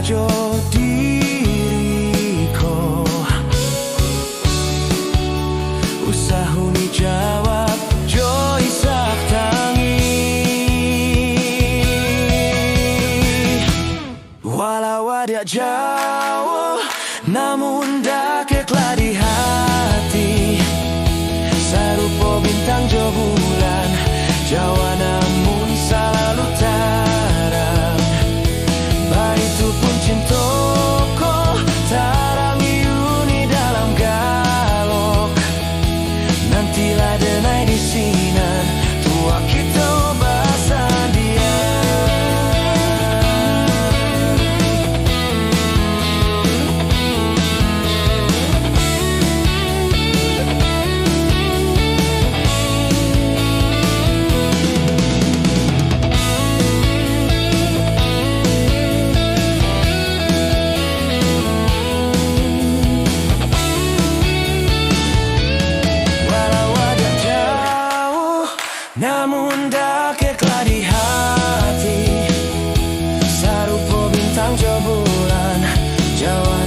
jo diriku usah huni jawab jo isak tangi walau ada jauh namun dakeklah di hati sarupo bintang jo bulan Jawa namun selalu tarang Baitu pun cintoko tarang iuni dalam galok Nantilah denai di sinan tua kita bahasan dia Namun dakeklah di hati sarupo bintang jo bulan Jawa